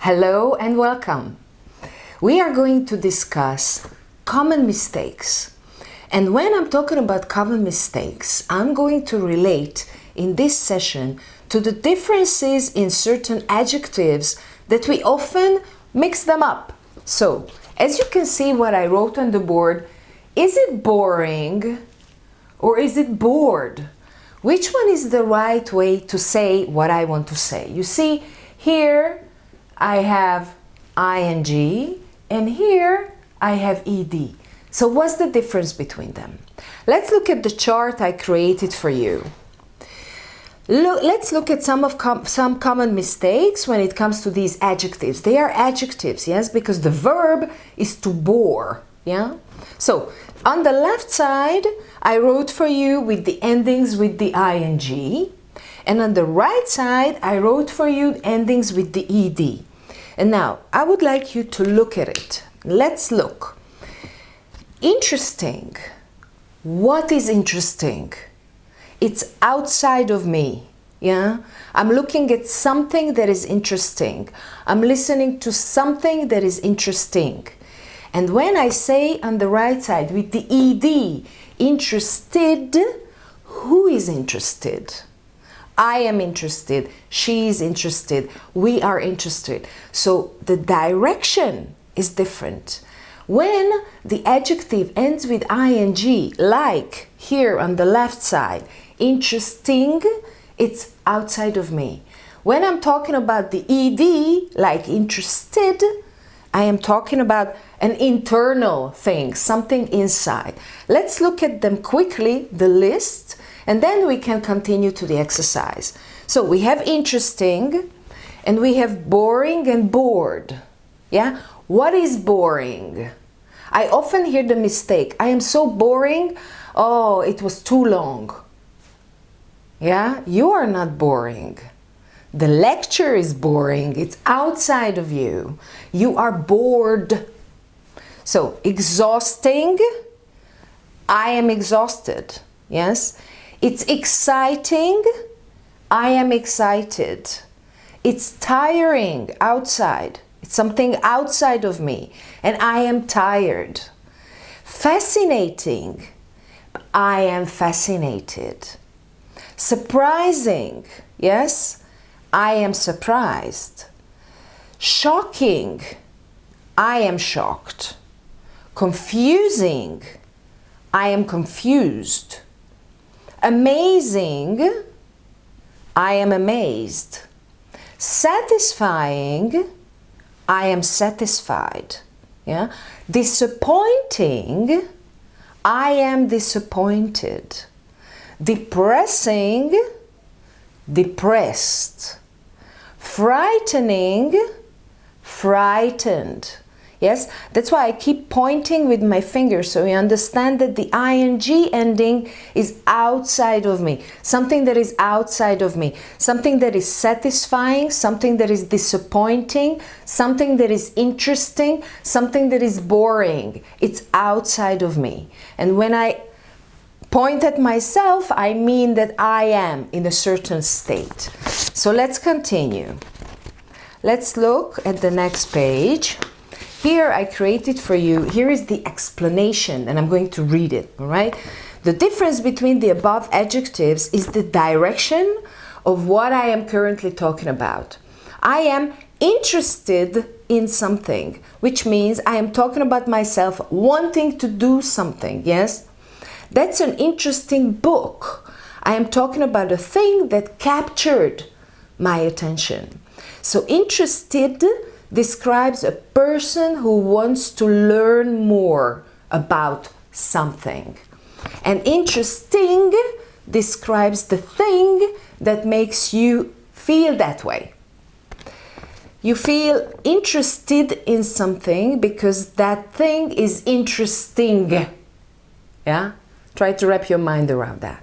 Hello and welcome. We are going to discuss common mistakes. And when I'm talking about common mistakes, I'm going to relate in this session to the differences in certain adjectives that we often mix them up. So, as you can see what I wrote on the board, is it boring or is it bored? Which one is the right way to say what I want to say? You see, here I have ing and here I have ed. So what's the difference between them? Let's look at the chart I created for you. Let's look at some common mistakes when it comes to these adjectives. They are adjectives, yes, because the verb is to bore, yeah? So on the left side, I wrote for you with the endings with the ing, and on the right side, I wrote for you endings with the ed. And now, I would like you to look at it. Let's look. Interesting. What is interesting? It's outside of me, yeah? I'm looking at something that is interesting. I'm listening to something that is interesting. And when I say on the right side with the ed, interested, who is interested? I am interested, she is interested, we are interested. So the direction is different. When the adjective ends with ing, like here on the left side, interesting, it's outside of me. When I'm talking about the ed, like interested, I am talking about an internal thing, something inside. Let's look at them quickly, the list, and then we can continue to the exercise. So we have interesting, and we have boring and bored. Yeah? What is boring? I often hear the mistake. I am so boring. Oh, it was too long. Yeah? You are not boring. The lecture is boring. It's outside of you. You are bored. So, exhausting. I am exhausted. Yes? It's exciting. I am excited. It's tiring outside. It's something outside of me. And I am tired. Fascinating. I am fascinated. Surprising. Yes? I am surprised. Shocking. I am shocked. Confusing. I am confused. Amazing. I am amazed. Satisfying. I am satisfied. Yeah? Disappointing. I am disappointed. Depressing. Depressed. Frightening. Frightened. Yes, that's why I keep pointing with my finger so you understand that the ing ending is outside of me. Something that is outside of me. Something that is satisfying, something that is disappointing, something that is interesting, something that is boring. It's outside of me. And when I point at myself, I mean that I am in a certain state. So let's continue. Let's look at the next page. Here I created for you, here is the explanation, and I'm going to read it, all right? The difference between the above adjectives is the direction of what I am currently talking about. I am interested in something, which means I am talking about myself wanting to do something, yes? That's an interesting book. I am talking about a thing that captured my attention. So interested describes a person who wants to learn more about something. And interesting describes the thing that makes you feel that way. You feel interested in something because that thing is interesting. Yeah? Try to wrap your mind around that.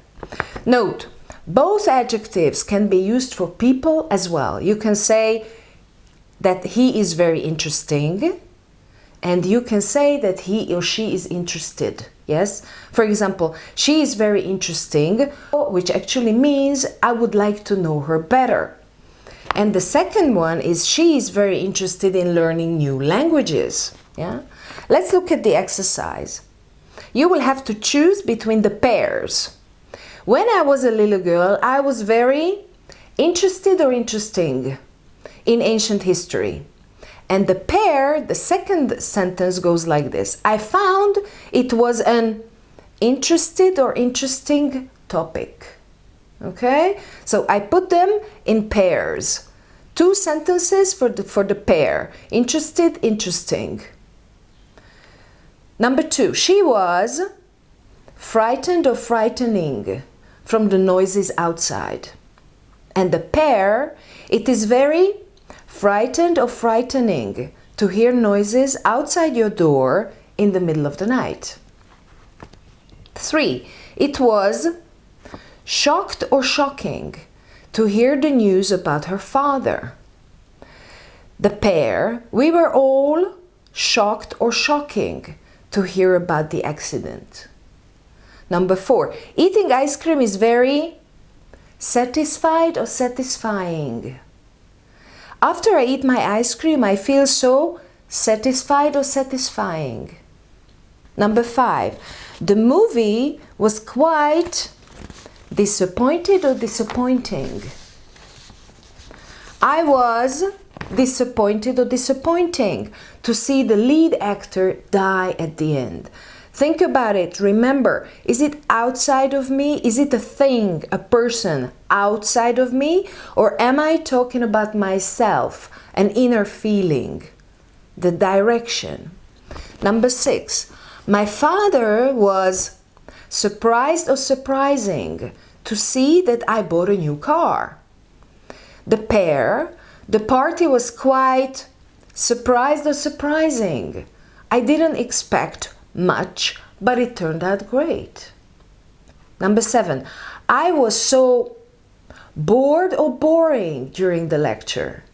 Note, both adjectives can be used for people as well. You can say that he is very interesting, and you can say that he or she is interested. Yes? For example, she is very interesting, which actually means I would like to know her better. And the second one is she is very interested in learning new languages. Yeah? Let's look at the exercise. You will have to choose between the pairs. When I was a little girl, I was very interested or interesting in ancient history. And the pair, the second sentence goes like this. I found it was an interested or interesting topic. Okay? So I put them in pairs. Two sentences for the pair. Interested, interesting. Number 2. She was frightened or frightening from the noises outside. And the pair, it is very frightened or frightening to hear noises outside your door in the middle of the night. 3. It was shocked or shocking to hear the news about her father. The pair, we were all shocked or shocking to hear about the accident. Number 4. Eating ice cream is very satisfied or satisfying. After I eat my ice cream, I feel so satisfied or satisfying. Number 5. The movie was quite disappointed or disappointing. I was disappointed or disappointing to see the lead actor die at the end. Think about it. Remember, is it outside of me? Is it a thing, a person outside of me? Or am I talking about myself, an inner feeling, the direction? Number 6. My father was surprised or surprising to see that I bought a new car. The pair, the party was quite surprised or surprising. I didn't expect much, but it turned out great. Number 7. I was so bored or boring during the lecture.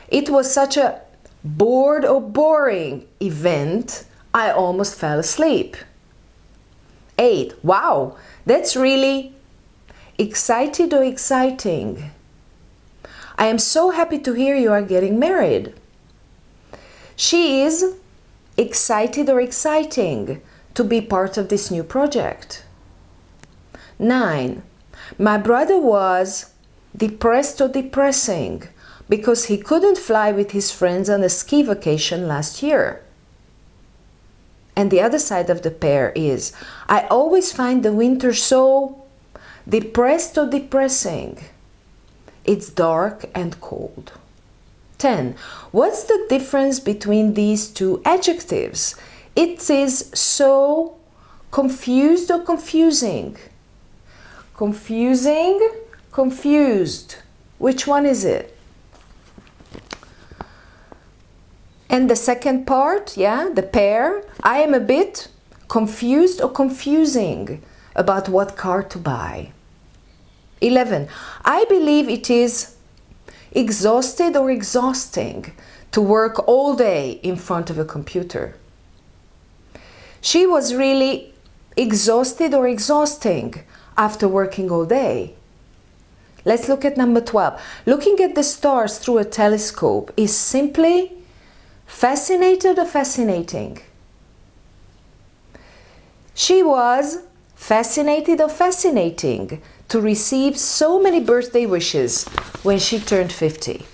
It was such a bored or boring event, I almost fell asleep. 8. Wow, that's really excited or exciting. I am so happy to hear you are getting married. She is excited or exciting to be part of this new project. 9. My brother was depressed or depressing because he couldn't fly with his friends on a ski vacation last year. And the other side of the pair is, I always find the winter so depressed or depressing. It's dark and cold. 10. What's the difference between these two adjectives? It is so confused or confusing. Confusing, confused. Which one is it? And the second part, yeah, the pair, I am a bit confused or confusing about what car to buy. 11. I believe it is exhausted or exhausting to work all day in front of a computer. She was really exhausted or exhausting after working all day. Let's look at number 12. Looking at the stars through a telescope is simply fascinated or fascinating. She was fascinated or fascinating to receive so many birthday wishes when she turned 50.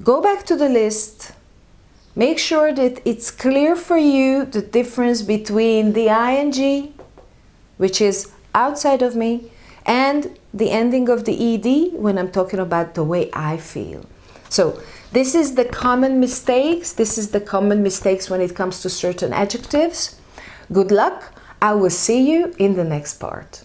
Go back to the list. Make sure that it's clear for you the difference between the ing, which is outside of me, and the ending of the ed when I'm talking about the way I feel. So this is the common mistakes. This is the common mistakes when it comes to certain adjectives. Good luck. I will see you in the next part.